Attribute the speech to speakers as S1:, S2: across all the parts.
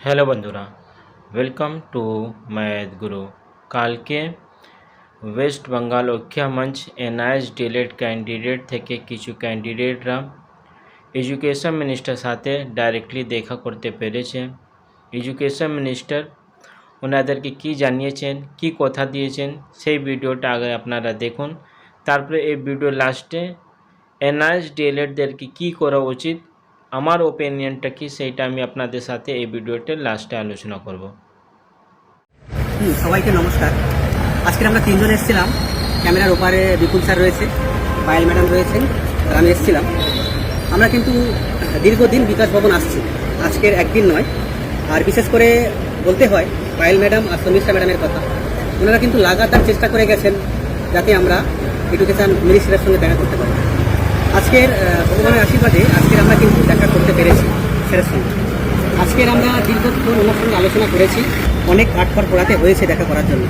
S1: Hello বন্ধুরা, welcome to math গুরু। কালকে West Bengal ঐক্য মঞ্চ এনআইএস ডিএলএড ক্যান্ডিডেট থেকে কিছু ক্যান্ডিডেটরা এডুকেশন মিনিস্টার সাথে ডাইরেক্টলি দেখা করতে পেরেছে। এডুকেশন মিনিস্টার ওনাদেরকে কি জানিয়েছেন, কি কথা দিয়েছেন, সেই ভিডিওটা আগে আপনারা দেখুন। তারপরে এই ভিডিও লাস্টে এনআইএস ডিএলএডদেরকে কী করা উচিত, আমার ওপিনিয়নটা কি সেইটা আমি আপনাদের সাথে এই ভিডিওতে লাস্টে আলোচনা করব।
S2: সবাইকে নমস্কার। আজকে আমরা তিনজন এসেছিলাম। ক্যামেরার ওপারে বিপুল স্যার রয়েছে, পায়েল ম্যাডাম রয়েছেন, আর আমি এসেছিলাম। আমরা কিন্তু দীর্ঘদিন বিকাশ ভবন আসছি, আজকের একদিন নয়। আর বিশেষ করে বলতে হয় পায়েল ম্যাডাম আর শর্মিষ্ঠা ম্যাডামের কথা। ওনারা কিন্তু লাগাতার চেষ্টা করে গেছেন যাতে আমরা এডুকেশন মিনিস্টারের সঙ্গে দেখা করতে পারি। আজকের ভগবানের আশীর্বাদে আজকের আমরা কিন্তু দেখা করতে পেরেছি স্যারের সঙ্গে। আজকের আমরা দীর্ঘক্ষণ ওনার সঙ্গে আলোচনা করেছি, অনেক কাঠখড় পোড়াতে হয়েছে দেখা করার জন্য।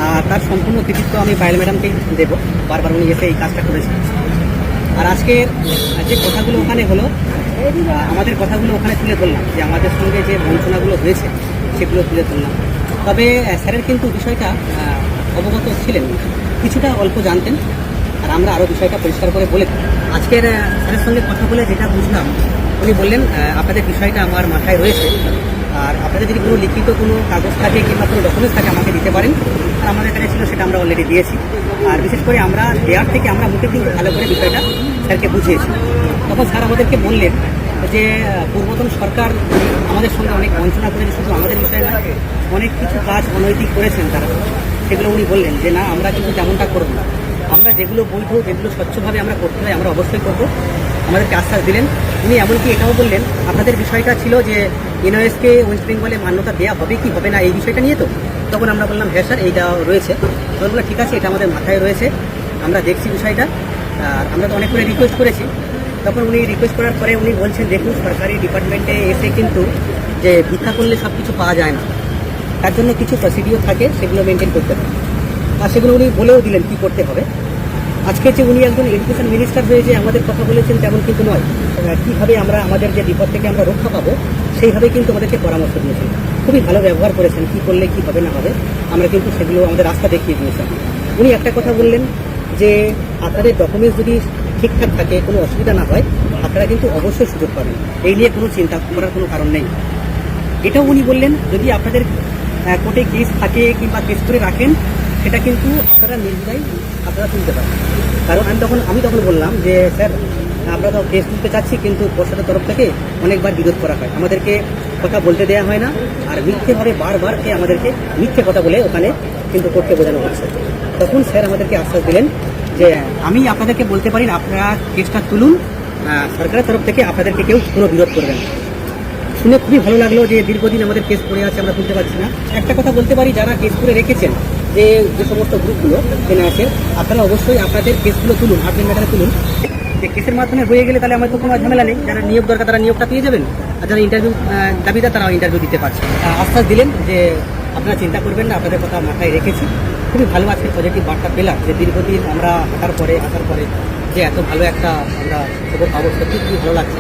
S2: আর তার সম্পূর্ণ কৃতিত্ব আমি পায়েল ম্যাডামকেই দেবো, বারবার উনি এসে এই কাজটা করেছেন। আর আজকের যে কথাগুলো ওখানে হলো, আমাদের কথাগুলো ওখানে তুলে ধরলাম, যে আমাদের সঙ্গে যে বঞ্চনাগুলো হয়েছে সেগুলো তুলে ধরলাম। তবে স্যারের কিন্তু বিষয়টা অবগত ছিলেন, কিছুটা অল্প জানতেন, আর আমরা আরও বিষয়টা পরিষ্কার করে বলে আজকের স্যারের সঙ্গে কথা বলে যেটা বুঝলাম, উনি বললেন আপনাদের বিষয়টা আমার মাথায় রয়েছে, আর আপনাদের যদি কোনো লিখিত কোনো কাগজ থাকে কিংবা কোনো ডকুমেন্টস থাকে আমাকে দিতে পারেন। আর আমাদের কাছে ছিল, সেটা আমরা অলরেডি দিয়েছি। আর বিশেষ করে আমরা দেওয়ার থেকে আমরা মুখে কিন্তু ভালো করে বিষয়টা স্যারকে বুঝিয়েছি। তখন স্যার আমাদেরকে বললেন যে পূর্বতন সরকার আমাদের সঙ্গে অনেক বঞ্চনা করেছে, শুধু আমাদের বিষয় না, অনেক কিছু কাজ অনৈতিক করেছেন তারা। সেগুলো উনি বললেন যে না, আমরা কিন্তু তেমনটা করব না, আমরা যেগুলো বৈধ, যেগুলো স্বচ্ছভাবে আমরা করতে হয় আমরা অবশ্যই করব, আমাদেরকে আশ্বাস দিলেন। উনি এমনকি এটাও বললেন, আপনাদের বিষয়টা ছিল যে এনআইএসকে ওয়েস্ট বেঙ্গলে মান্যতা দেওয়া হবে কি হবে না, এই বিষয়টা নিয়ে। তো তখন আমরা বললাম হ্যাঁ স্যার, এইটা রয়েছে। তখন বললাম ঠিক আছে, এটা আমাদের মাথায় রয়েছে, আমরা দেখছি বিষয়টা। আর আমরা তো অনেক করে রিকোয়েস্ট করেছি। তখন উনি রিকোয়েস্ট করার পরে উনি বলছেন, দেখুন সরকারি ডিপার্টমেন্টে এসে কিন্তু যে ভিক্ষা করলে সব কিছু পাওয়া যায় না, তার জন্য কিছু প্রসিডিওর থাকে, সেগুলো মেনটেন করতে হবে। আর সেগুলো উনি বলেও দিলেন কী করতে হবে। আজকে যে উনি একজন এডুকেশন মিনিস্টার হয়ে যে আমাদের কথা বলেছেন তেমন কিন্তু নয়, কীভাবে আমরা আমাদের যে বিপদ থেকে আমরা রক্ষা পাবো সেইভাবে কিন্তু আমাদেরকে পরামর্শ দিয়েছেন। খুবই ভালো ব্যবহার করেছেন, কী করলে কী হবে না হবে আমরা কিন্তু সেগুলো আমাদের রাস্তা দেখিয়ে দিয়েছেন। উনি একটা কথা বললেন যে আপনাদের ডকুমেন্টস যদি ঠিকঠাক থাকে, কোনো অসুবিধা না হয়, আপনারা কিন্তু অবশ্যই সুযোগ পাবেন, এই নিয়ে কোনো চিন্তা করার কোনো কারণ নেই। এটাও উনি বললেন, যদি আপনাদের কোর্টে কেস থাকে কিংবা কেস করে রাখেন, সেটা কিন্তু আপনারা নির্দ্বিধায় আপনারা তুলতে পারেন। কারণ আমি তখন বললাম যে স্যার, আমরা তো কেস তুলতে চাচ্ছি, কিন্তু পর্ষদের তরফ থেকে অনেকবার বিরোধ করা হয়, আমাদেরকে কথা বলতে দেওয়া হয় না, আর মিথ্যেভাবে বারবার আমাদেরকে মিথ্যে কথা বলে ওখানে কিন্তু কোর্টকে বোঝানো হচ্ছে। তখন স্যার আমাদেরকে আশ্বাস দিলেন যে আমি আপনাদেরকে বলতে পারি, আপনারা কেসটা তুলুন, সরকারের তরফ থেকে আপনাদেরকে কেউ কোনো বিরোধ করবে না। শুনে খুবই ভালো লাগলো যে দীর্ঘদিন আমাদের কেস পড়ে আছে, আমরা তুলতে পারছি না। একটা কথা বলতে পারি, যারা কেস করে রেখেছেন, যে সমস্ত গ্রুপগুলো আছে, আপনারা অবশ্যই আপনাদের কেসগুলো তুলুন, আপনার ম্যাটারে তুলুন। যে কেসের মাধ্যমে হয়ে গেলে তাহলে আমাদের তো কোনো ঝামেলা নেই, যারা নিয়োগ দরকার তারা নিয়োগটা পেয়ে যাবেন, আর যারা ইন্টারভিউ দাবিদার তারাও ইন্টারভিউ দিতে পারছে। আশ্বাস দিলেন যে আপনারা চিন্তা করবেন না, আপনাদের কথা মাথায় রেখেছি। খুবই ভালো আছে, পজিটিভ বার্তা পেলাম যে দীর্ঘদিন আমরা আসার পরে যে এত ভালো একটা আমরা খবর পাবো, সত্যি খুবই ভালো লাগছে।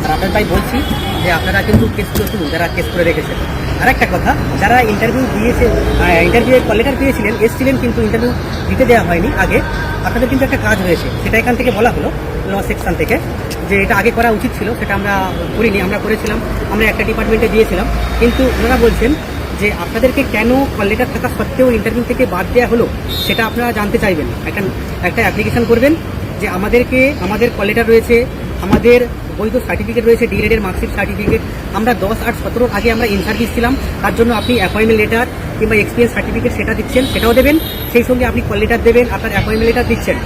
S2: আর আপনার তাই বলছি যে আপনারা কিন্তু কেসগুলো তুলুন, যারা কেস করে রেখেছেন। আর একটা কথা, যারা ইন্টারভিউ কল লেটার পেয়েছিলেন, এসছিলেন, কিন্তু ইন্টারভিউ দিতে দেওয়া হয়নি আগে, আপনাদের কিন্তু একটা কাজ হয়েছে, সেটা এখান থেকে বলা হলো ল সেকশন থেকে, যে এটা আগে করা উচিত ছিল, সেটা আমরা করিনি। আমরা করেছিলাম, আমরা একটা ডিপার্টমেন্টে দিয়েছিলাম, কিন্তু ওনারা বলছেন যে আপনাদেরকে কেন কল লেটার থাকা সত্ত্বেও ইন্টারভিউ থেকে বাদ দেওয়া হলো, সেটা আপনারা জানতে চাইবেন। একটা অ্যাপ্লিকেশন করবেন যে আমাদের কল লেটার রয়েছে, আমাদের বৈধ সার্টিফিকেট রয়েছে, ডিএলএড মার্কশিট সার্টিফিকেট, আমরা 10/8/17 আগে আমরা ইন সার্ভিস ছিলাম, তার জন্য আপনি অ্যাপয়েন্টমেন্ট লেটার কিংবা এক্সপিরিয়েন্স সার্টিফিকেট সেটা দিচ্ছেন, সেটাও দেবেন। সেই সঙ্গে আপনি কল লেটার দেবেন, আপনার অ্যাপয়েন্টমেন্ট লেটার দিচ্ছেন।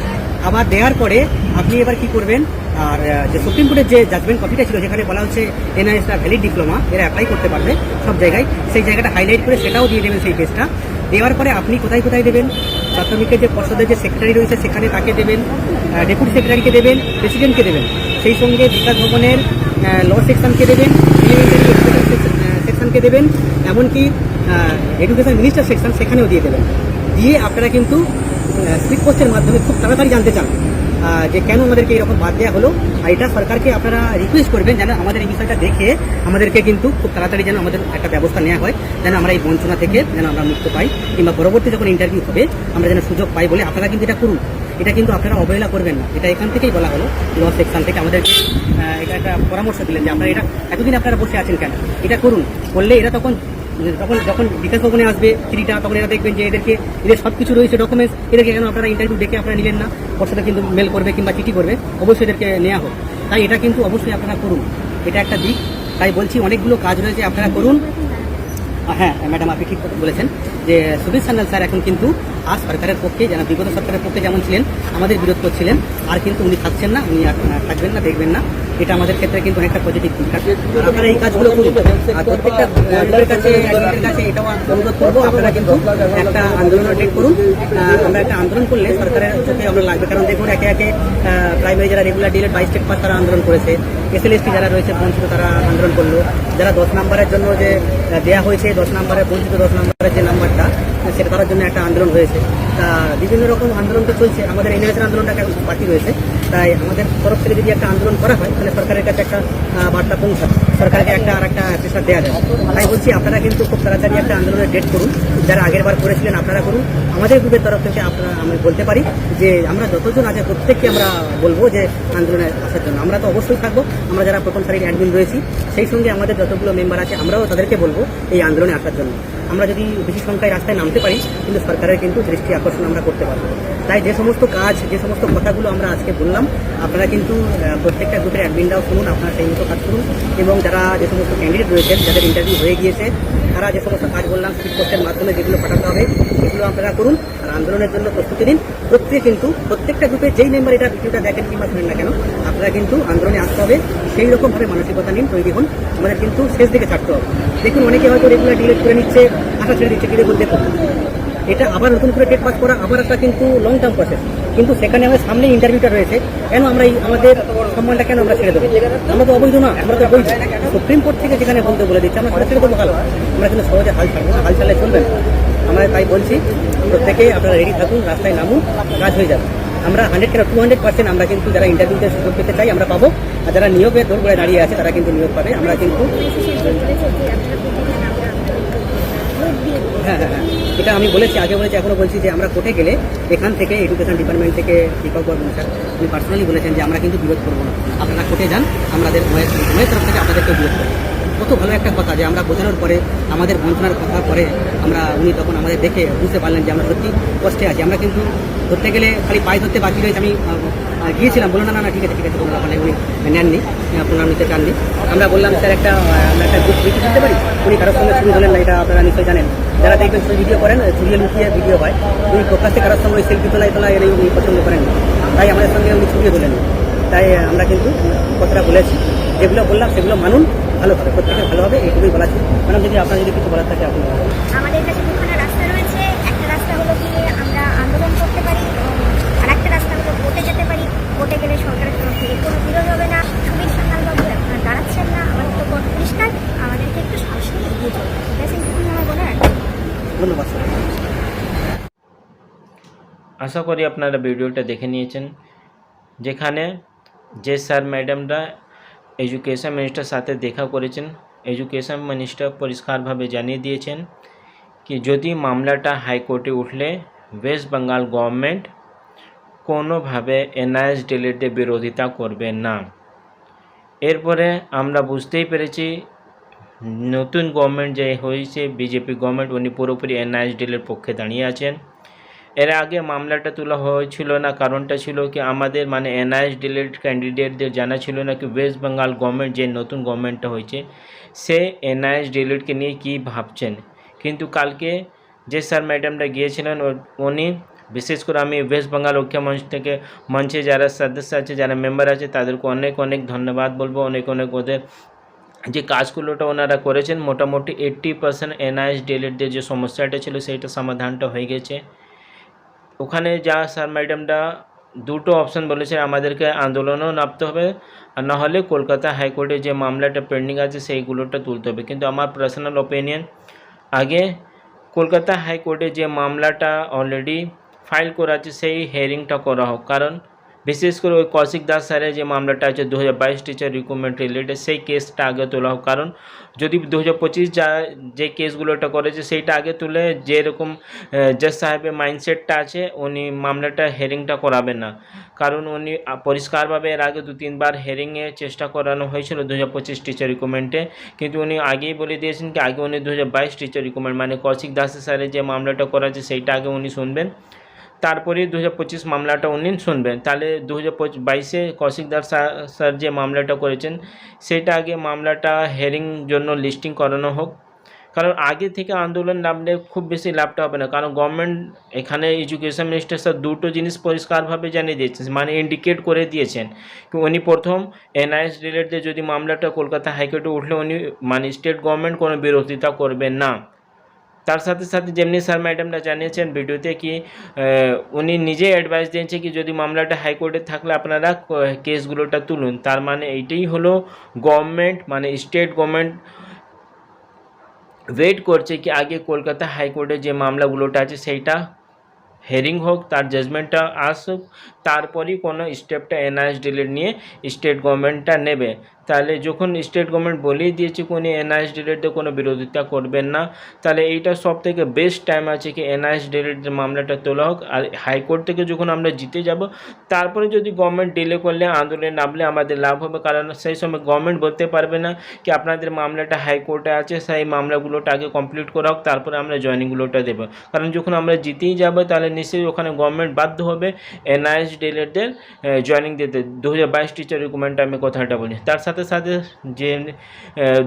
S2: আবার দেওয়ার পরে আপনি এবার কি করবেন, আর যে সুপ্রিম কোর্টের যে জাজমেন্ট কপিটা ছিল, যেখানে বলা হচ্ছে এনআইএসটা ভ্যালিড ডিপ্লোমা, এরা অ্যাপ্লাই করতে পারবে সব জায়গায়, সেই জায়গাটা হাইলাইট করে সেটাও দিয়ে দেবেন। সেই পেজটা দেওয়ার পরে আপনি কোথায় দেবেন, প্রাথমিকের যে পর্ষদের যে সেক্রেটারি রয়েছে সেখানে তাকে দেবেন, ডেপুটি সেক্রেটারিকে দেবেন, প্রেসিডেন্টকে দেবেন, সেই সঙ্গে বিকাশ ভবনের ল সেকশনকে দেবেন, এলিমেন্টারি সেকশনকে দেবেন, এমনকি এডুকেশন মিনিস্টার সেকশন সেখানেও দিয়ে দেবেন। দিয়ে আপনারা কিন্তু স্পিড পোস্টের মাধ্যমে খুব তাড়াতাড়ি জানতে চান যে কেন আমাদেরকে এরকম বাদ দেওয়া হলো। আর এটা সরকারকে আপনারা রিকোয়েস্ট করবেন যেন আমাদের এই বিষয়টা দেখে আমাদেরকে কিন্তু খুব তাড়াতাড়ি যেন আমাদের একটা ব্যবস্থা নেওয়া হয়, যেন আমরা এই বঞ্চনা থেকে যেন আমরা মুক্ত পাই, কিংবা পরবর্তী যখন ইন্টারভিউ হবে আমরা যেন সুযোগ পাই বলে আপনারা কিন্তু এটা করুন। এটা কিন্তু আপনারা অবহেলা করবেন না, এটা এখান থেকেই বলা হলো, ল সেকশন থেকে আমাদেরকে এটা একটা পরামর্শ দিলেন যে আপনারা এটা এতদিন আপনারা বসে আছেন কেন, এটা করুন। করলে এরা তখন যখন যখন বিকাশ ভবনে আসবে চিঠিটা, তখন এরা দেখবেন যে এদের সব কিছু রয়েছে ডকুমেন্টস, এদেরকে কেন আপনারা ইন্টারভিউ ডেকে আপনারা নিলেন না, ওর সাথে কিন্তু মেল করবে কিংবা চিঠি করবে, অবশ্যই এদেরকে নেওয়া হোক। তাই এটা কিন্তু অবশ্যই আপনারা করুন, এটা একটা দিক। তাই বলছি অনেকগুলো কাজ রয়েছে, আপনারা করুন। হ্যাঁ ম্যাডাম, আপনি ঠিক কথা বলেছেন যে সুবীর সান্যাল স্যার এখন কিন্তু আর সরকারের পক্ষে, যেন বিগত সরকারের পক্ষে যেমন ছিলেন আমাদের বিরোধ করছিলেন, আর কিন্তু উনি থাকছেন না, উনি থাকবেন না, দেখবেন না। এটা আমাদের ক্ষেত্রে কিন্তু অনেকটা পজিটিভ দিক। আর আপনারা এই কাজগুলো করুন। আর প্রত্যেকটা লোকের কাছে এটাও অনুরোধ করবো, আপনারা কিন্তু একটা আন্দোলনের ডেট করুন। আমরা একটা আন্দোলন করলে সরকারের চোখে আমরা লাগবে, কারণ দেখুন একে একে প্রাইমারি যারা রেগুলার ডিলেট 22 স্টেট পাস তারা আন্দোলন করেছে, SLST যারা রয়েছে বঞ্চিত তারা আন্দোলন করলো, যারা 10 নম্বরের জন্য যে দেওয়া হয়েছে 10 নম্বরের বঞ্চিত 10 নম্বরের যে নাম্বারটা সেটা তার জন্য একটা আন্দোলন হয়েছে। তা বিভিন্ন রকম আন্দোলন তো চলছে, আমাদের এনএলএসের আন্দোলনটা বাকি রয়েছে। তাই আমাদের তরফ থেকে যদি একটা আন্দোলন করা হয় তাহলে সরকারের কাছে একটা বার্তা পৌঁছায়, সরকারকে একটা আর একটা প্রেশার দেওয়া যায়। তাই বলছি আপনারা কিন্তু খুব তাড়াতাড়ি একটা আন্দোলনের ডেট করুন, যারা আগের বার করেছিলেন আপনারা করুন। আমাদের গ্রুপের তরফ থেকে আপনারা আমি বলতে পারি যে আমরা যতজন আছে প্রত্যেককে আমরা বলবো যে আন্দোলনে আসার জন্য। আমরা তো অবশ্যই থাকবো, আমরা যারা প্রথম সারির অ্যাডমিন রয়েছি, সেই সঙ্গে আমাদের যতগুলো মেম্বার আছে আমরাও তাদেরকে বলবো এই আন্দোলনে আসার জন্য। আমরা যদি বেশি সংখ্যায় রাস্তায় নামতে পারি কিন্তু সরকারের কিন্তু দৃষ্টি আকর্ষণ আমরা করতে পারবো। তাই যে সমস্ত কাজ, যে সমস্ত কথাগুলো আমরা আজকে বললাম, আপনারা কিন্তু প্রত্যেকটা গ্রুপের অ্যাডমিনরাও শুনুন, আপনারা সেই মতো কাজ করুন। এবং যারা যে সমস্ত ক্যান্ডিডেট রয়েছেন, যাদের ইন্টারভিউ হয়ে গিয়েছে, তারা যে সমস্ত কাজ বললাম স্পিড পোস্টের মাধ্যমে যেগুলো পাঠাতে হবে সেগুলো আপনারা করুন। আর আন্দোলনের জন্য প্রস্তুতি নিন। প্রত্যেকটা গ্রুপে যেই মেম্বার এটা ভিডিওটা দেখেন কিংবা শুনেন না কেন, আপনারা কিন্তু আন্দোলনে আসতে হবে, সেই রকমভাবে মানসিকতা নিন, তৈরি হন। আমাদের কিন্তু শেষ দিকে ছাড়তে হবে। দেখুন অনেকে হয়তো রেগুলার ডিলেট করে নিচ্ছে, আশা ছেড়ে দিচ্ছে, কিন্তু দেখুন এটা আবার নতুন করে টেট পাস করা আবার একটা কিন্তু লং টার্ম প্রসেস। কিন্তু সেখানে আমাদের সামনে ইন্টারভিউটা রয়েছে, কেন আমরা আমাদের সম্মানটা কেন আমরা ছেড়ে দেবো? আমরা তো অবৈধ না, আমরা তো বৈধ। সুপ্রিম কোর্ট থেকে যেখানে বলতে বলে দিচ্ছে, আমরা সেটা ছেড়ে দেবো ভালো। আমরা কিন্তু সহজে হাল ছাড়বো না, হাল ছাড়লে চলবে না। আমরা তাই বলছি প্রত্যেকে আপনারা রেডি থাকুন, রাস্তায় নামুন, কাজ হয়ে যাবে। আমরা 100% আমরা কিন্তু যারা ইন্টারভিউতে সুযোগ পেতে চাই আমরা পাবো, আর যারা নিয়োগের দৌড় করে দাঁড়িয়ে আছে তারা কিন্তু নিয়োগ পাবে। আমরা কিন্তু হ্যাঁ, এটা আমি বলেছি, আগে বলেছি, এখনো বলছি যে আমরা কোর্টে গেলে এখান থেকে এডুকেশন ডিপার্টমেন্ট থেকে দীপক বর্মন স্যার উনি পার্সোনালি বলেছেন যে আমরা কিন্তু বিরোধ করবো না, আপনারা কোর্টে যান, আমাদের উভয়ের তরফ থেকে আপনাদেরকে বিরোধ করবো। কত ভালো একটা কথা যে আমরা বোঝানোর পরে, আমাদের বঞ্চনার কথা পরে উনি তখন আমাদের দেখে বুঝতে পারলেন যে আমরা সত্যি কষ্টে আছি। আমরা কিন্তু ধরতে গেলে খালি পায়ে ধরতে বাকি রয়েছে। আমি গিয়েছিলাম, বললাম না ঠিক আছে কোনো ব্যাপার নেই, উনি নেননি, প্রণাম নিতে চাননি। আমরা বললাম স্যার আমরা একটা গ্রুপ ভিডিও দিতে পারি, উনি কারোর সঙ্গে ছবি ধরলেন না, এটা আপনারা নিশ্চয়ই জানেন। যারা দেখবেন ছবি ভিডিও করেন, ছড়িয়ে লুকিয়ে ভিডিও হয়, উনি প্রকাশ্যে কারোর সঙ্গে ওই সেলফি তোলা এর উনি পছন্দ করেন না, তাই আমাদের সঙ্গে উনি ছড়িয়ে তোলেন। তাই আমরা কিন্তু কথাটা বলেছি, যেগুলো বললাম সেগুলো মানুন, ভালো হবে, প্রত্যেকের ভালো হবে, এইটুকুই বলা ছিল। ম্যাডাম যদি আপনার যদি কিছু বলার থাকে আপনি।
S3: আমাদের কাছে দুখানা রাস্তা রয়েছে। একটা রাস্তা হলো কি আমরা আন্দোলন করতে পারি, আর একটা রাস্তা হলো কোর্টে যেতে পারি। কোর্টে গেলে সরকারের তরফ থেকে কোনো বিরোধ হবে না। সুবীর সান্যালবাবু আপনারা দাঁড়াচ্ছেন না, আমাদের তো কোর্ট পরিষ্কার, আমাদেরকে একটু সাহস নিয়ে এগিয়ে চলবে। ব্যাস এইটুকুনি আমার বলার।
S2: ধন্যবাদ স্যার।
S1: আশা করি আপনারা ভিডিওটা দেখে নিয়েছেন, যেখানে যে স্যার ম্যাডামরা এডুকেশন মিনিস্টার সাথে দেখা করেছেন। এডুকেশন মিনিস্টার পরিষ্কারভাবে জানিয়ে দিয়েছেন কি যদি মামলাটা হাইকোর্টে উঠলে ওয়েস্ট বেঙ্গল গভর্নমেন্ট কোনোভাবে এনআইএস ডিলেটে বিরোধিতা করবে না। এরপরে আমরা বুঝতেই পেরেছি নতুন গভর্নমেন্ট যে হয়েছে বিজেপি গভর্নমেন্ট, উনি পুরোপুরি এনআইএস ডিলের পক্ষে দাঁড়িয়ে আছেন। এর আগে মামলাটা তোলা হয়েছিল না, কারণটা ছিল কি আমাদের মানে এনআইএস ডিলেট ক্যান্ডিডেটদের জানা ছিল না কি ওয়েস্ট বেঙ্গল গভর্নমেন্ট যে নতুন গভর্নমেন্টটা হয়েছে সে এনআইএস ডিলেটকে নিয়ে কী ভাবছেন। কিন্তু কালকে যে স্যার ম্যাডামরা গিয়েছিলেন উনি বিশেষ করে আমি ওয়েস্ট বেঙ্গল ঐক্য মঞ্চ থেকে মঞ্চে যারা সদস্য আছে, যারা মেম্বার আছে, তাদেরকে অনেক অনেক ধন্যবাদ বলবো। অনেক ওদের যে কাজগুলোটা ওনারা করেছেন, মোটামুটি 80% এনআইএস ডিলেটদের যে সমস্যাটা ছিল সেইটা সমাধানটা হয়ে গেছে। ওখানে যা স্যার ম্যাডামরা দুটো অপশন বলেছে, আমাদেরকে আন্দোলনও নামতে হবে আর না হলে কলকাতা হাইকোর্টে যে মামলাটা পেন্ডিং আছে সেইগুলোটা তুলতে হবে। কিন্তু আমার পার্সোনাল ওপিনিয়ন আগে কলকাতা হাইকোর্টে যে মামলাটা অলরেডি ফাইল করা আছে সেই হিয়ারিংটা করা হোক, কারণ বিশেষ করে ওই কৌশিক দাস স্যারের যে মামলাটা আছে 2022 টিচার রিক্রুটমেন্ট রিলেটেড, সেই কেসটা আগে তোলা হোক। কারণ যদি 2025 যে কেসগুলোটা করেছে সেইটা আগে তুলে, যেরকম জাজ সাহেবের মাইন্ডসেটটা আছে, উনি মামলাটা হেয়ারিংটা করাবেন না। কারণ উনি পরিষ্কারভাবে এর আগে 2-3 বার হেয়ারিংয়ে চেষ্টা করানো হয়েছিল 2025 টিচার রিক্রুটমেন্টে, কিন্তু উনি আগেই বলে দিয়েছেন কি আগে উনি 2022 টিচার রিক্রুটমেন্ট মানে কৌশিক দাস স্যারের যে মামলাটা করা আছে সেইটা আগে উনি শুনবেন, তারপরে 2025 মামলাটা উনি শুনবেন। তাহলে 2022-এ কৌশিক দাস স্যার যে মামলাটা করেছেন সেটা আগে মামলাটা হেয়ারিং জন্য লিস্টিং করানো হোক। কারণ আগে থেকে আন্দোলন নামলে খুব বেশি লাভটা হবে না, কারণ গভর্নমেন্ট এখানে এডুকেশন মিনিস্টার স্যার দুটো জিনিস পরিষ্কারভাবে জানিয়ে দিয়েছেন, মানে ইন্ডিকেট করে দিয়েছেন কি উনি প্রথম এনআইএস রিলেটেড যদি মামলাটা কলকাতা হাইকোর্টে উঠলে উনি মানে স্টেট গভর্নমেন্ট কোনো বিরোধিতা করবেন না। তার সাথে সাথে যেমনি স্যার ম্যাডামরা জানিয়েছেন ভিডিওতে কি উনি নিজে অ্যাডভাইস দিয়েছে কি যদি মামলাটা হাইকোর্টে থাকলে আপনারা কেসগুলোটা তুলুন। তার মানে এইটাই হলো গভর্নমেন্ট মানে স্টেট গভর্নমেন্ট ওয়েট করছে কি আগে কলকাতা হাইকোর্টে যে মামলাগুলোটা আছে সেইটা হেয়ারিং হোক, তার জাজমেন্টটা আসুক, তারপরই কোনো স্টেপটা এনআইএস ডিলেট নিয়ে স্টেট গভর্নমেন্টটা নেবে। তাহলে যখন স্টেট গভর্নমেন্ট বলেই দিয়েছে কোনো এনআইএস ডিলেটে কোনো বিরোধিতা করবেন না, তাহলে এইটা সব থেকে বেস্ট টাইম আছে কি এনআইএস ডিলেটের মামলাটা তোলা হোক। আর হাইকোর্ট থেকে যখন আমরা জিতে যাব তারপরে যদি গভর্নমেন্ট ডিলে করলে আন্দোলনে নামলে আমাদের লাভ হবে, কারণ সেই সময় গভর্নমেন্ট বলতে পারবে না কি আপনাদের মামলাটা হাইকোর্টে আছে, সেই মামলাগুলোটা আগে কমপ্লিট করা হোক তারপরে আমরা জয়েনিংগুলোটা দেবো। কারণ যখন আমরা জিতেই যাব তাহলে নিশ্চয়ই ওখানে গভর্নমেন্ট বাধ্য হবে এনআইএস ডিলেটদের জয়েনিং দিতে। 2022 টিচার রিক্রুটমেন্টে আমি কথাটা বলি। তার সাথে সাথে যে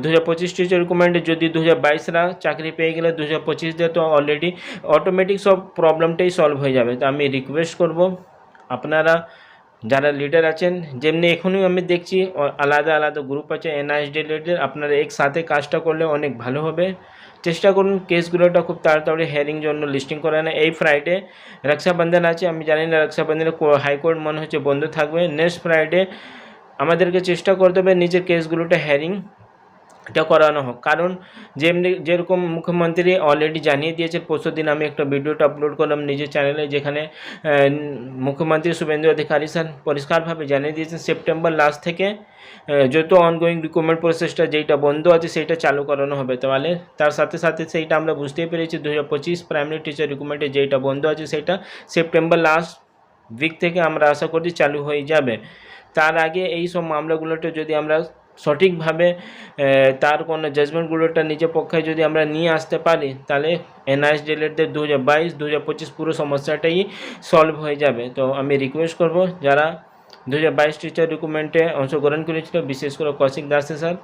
S1: 2025 টিচার রিক্রুটমেন্টে যদি 2022রা চাকরি পেয়ে গেলে 2025 তো অলরেডি অটোমেটিক সব প্রবলেমটাই সলভ হয়ে যাবে। তো আমি রিকোয়েস্ট করব আপনারা যারা লিডার আছেন, যেমনি এখনই আমি দেখছি আলাদা আলাদা গ্রুপ আছে এনআইএস ডিলেটেড, আপনারা একসাথে কাজটা করলে অনেক ভালো হবে। চেষ্টা করুন কেসগুলোটা খুব তাড়াতাড়ি হেয়ারিং জন্য লিস্টিং করে না। এই ফ্রাইডে রক্ষাবন্ধন আছে, আমি জানি না রক্ষাবন্ধনে হাইকোর্ট মনে হচ্ছে বন্ধ থাকবে। নেক্সট ফ্রাইডে আমাদেরকে চেষ্টা করতে হবে নিজের কেসগুলোটা হেয়ারিংটা করানো হোক। কারণ যেরকম মুখ্যমন্ত্রী অলরেডি জানিয়ে দিয়েছে, পরশুদিন আমি একটা ভিডিওটা আপলোড করলাম নিজের চ্যানেলে, যেখানে মুখ্যমন্ত্রী শুভেন্দু অধিকারী স্যার পরিষ্কারভাবে জানিয়ে দিয়েছেন সেপ্টেম্বর লাস্ট থেকে যত অনগোয়িং রিক্রুটমেন্ট প্রসেসটা যেটা বন্ধ আছে সেইটা চালু করানো হবে। তাহলে তার সাথে সাথে সেইটা আমরা বুঝতেই পেরেছি 2025 প্রাইমারি টিচার রিক্রুটমেন্টে যেটা বন্ধ আছে সেটা সেপ্টেম্বর লাস্ট উইক থেকে আমরা আশা করছি চালু হয়ে যাবে। তার আগে এই সব মামলাগুলোটা যদি আমরা সঠিকভাবে তার কোনো জাজমেন্টগুলোটা নিজের পক্ষে যদি আমরা নিয়ে আসতে পারি তাহলে এনআইএস ডিলেটদের 2022-2025 পুরো সমস্যাটাই সলভ হয়ে যাবে। তো আমি রিকোয়েস্ট করব যারা 2022 টিচার রিক্রুটমেন্টে অংশগ্রহণ করেছিল, বিশেষ করে কৌশিক দাস স্যার,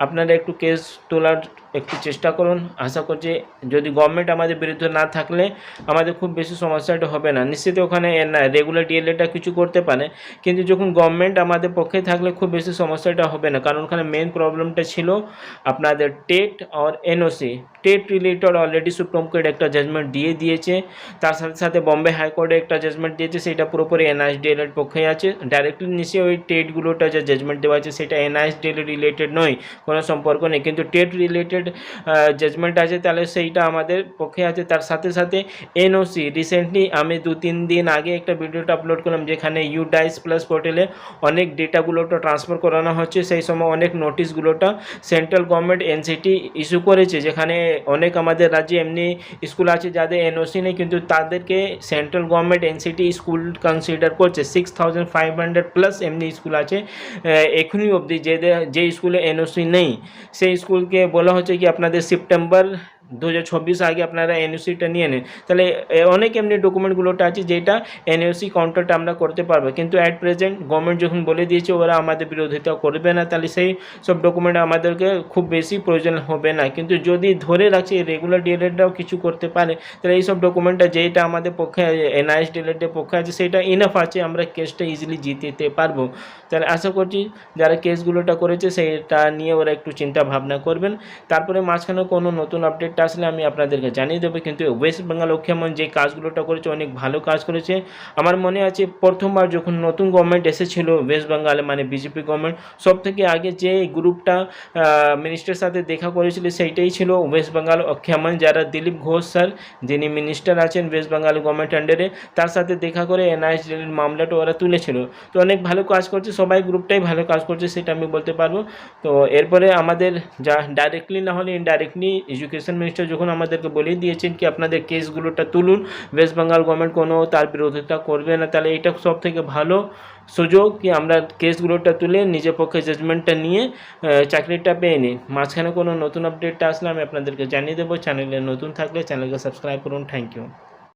S1: আপনারা একটু কেস তোলার একটু চেষ্টা করুন। আশা করছি যদি গভর্নমেন্ট আমাদের বিরুদ্ধে না থাকলে আমাদের খুব বেশি সমস্যাটা হবে না। নিশ্চিত ওখানে রেগুলার ডিএলএটা কিছু করতে পারে, কিন্তু যখন গভর্নমেন্ট আমাদের পক্ষে থাকলে খুব বেশি সমস্যাটা হবে না। কারণ ওখানে মেন প্রবলেমটা ছিল আপনাদের টেট আর NOC. TET related already Supreme Court একটা জাজমেন্ট দিয়ে দিয়েছে, তার সাথে সাথে বম্বে হাইকোর্টে একটা জাজমেন্ট দিয়েছে, সেটা পুরোপুরি এনআইএস ডিএলএড পক্ষে আছে। ডাইরেক্টলি নিশ্চয়ই ওই টেটগুলোটা যে জাজমেন্ট দেওয়া আছে সেটা এনআইএস ডিএলএড রিলেটেড নয়, কোনো সম্পর্ক নেই, কিন্তু টেট রিলেটেড জাজমেন্ট আছে তাহলে সেইটা আমাদের পক্ষে আছে। তার সাথে সাথে এনওসি রিসেন্টলি আমি 2-3 দিন আগে একটা ভিডিওটা আপলোড করলাম, যেখানে ইউডাইস প্লাস পোর্টালে অনেক ডেটাগুলোটা ট্রান্সফার করানো হচ্ছে। সেই সময় অনেক নোটিশগুলোটা সেন্ট্রাল গভর্নমেন্ট এনসিটি ইস্যু করেছে, যেখানে অনেক আমাদের রাজ্যে এমনি স্কুল আছে যাদের এনওসি নেই, কিন্তু তাদেরকে central government NCT school consider করছে। 6500 প্লাস এমনি স্কুল আছে এখনই অবধি যে স্কুলে এনওসি নেই, সেই স্কুলকে বলা হচ্ছে কি আপনাদের সেপ্টেম্বর 2026 আগে আপনারা এনওসিটা নিয়ে নেন। তাহলে অনেক এমনি ডকুমেন্টগুলোটা আছে যেটা এনওসি কাউন্টারটা আমরা করতে পারবো, কিন্তু অ্যাট প্রেজেন্ট গভর্নমেন্ট যখন বলে দিয়েছে ওরা আমাদের বিরোধিতা করবে না, তাহলে সেই সব ডকুমেন্ট আমাদেরকে খুব বেশি প্রয়োজন হবে না। কিন্তু যদি ধরে রাখছে রেগুলার ডিএলএডটাও কিছু করতে পারে, তাহলে এইসব ডকুমেন্টটা যেটা আমাদের পক্ষে এনআইএস ডিএলএডের পক্ষে আছে সেটা ইনাফ আছে, আমরা কেসটা ইজিলি জিতে পারবো। তাহলে আশা করছি যারা কেসগুলোটা করেছে সেটা নিয়ে ওরা একটু চিন্তা ভাবনা করবেন। তারপরে মাঝখানে কোনো নতুন আপডেট আপডেটটা আসলে আমি আপনাদেরকে জানিয়ে দেবো। কিন্তু ওয়েস্ট বেঙ্গল মুখ্যমন্ত্রী যে কাজগুলোটা করেছে অনেক ভালো কাজ করেছে। আমার মনে আছে প্রথমবার যখন নতুন গভর্নমেন্ট এসেছিল ওয়েস্ট বেঙ্গলে, মানে বিজেপি গভর্নমেন্ট, সব থেকে আগে যে গ্রুপটা মিনিস্টারের সাথে দেখা করেছিল সেইটাই ছিল ওয়েস্ট বেঙ্গল মুখ্যমন্ত্রী, যারা দিলীপ ঘোষ স্যার, যিনি মিনিস্টার আছেন ওয়েস্ট বেঙ্গল গভর্নমেন্ট আন্ডারে, তার সাথে দেখা করে এনআইএস ডিএলএড মামলাটা ওরা তুলেছিল। তো অনেক ভালো কাজ করছে, সবাই গ্রুপটাই ভালো কাজ করছে সেটা আমি বলতে পারবো। তো এরপরে আমাদের যা ডাইরেক্টলি না হলে ইনডাইরেক্টলি এডুকেশন মিনিস্টার যখন আমাদেরকে বলেই দিয়েছেন কি আপনাদের কেসগুলোটা তুলুন, ওয়েস্ট বেঙ্গল গভর্নমেন্ট কোনো তার বিরোধিতা করবে না, তাহলে এটা সব থেকে ভালো সুযোগ কি আমরা কেসগুলোটা তুলে নিজের পক্ষে জাজমেন্টটা নিয়ে চাকরিটা পেয়ে নিই। মাঝখানে কোনো নতুন আপডেটটা আসলে আমি আপনাদেরকে জানিয়ে দেবো। চ্যানেলে নতুন থাকলে চ্যানেলকে সাবস্ক্রাইব করুন। Thank you.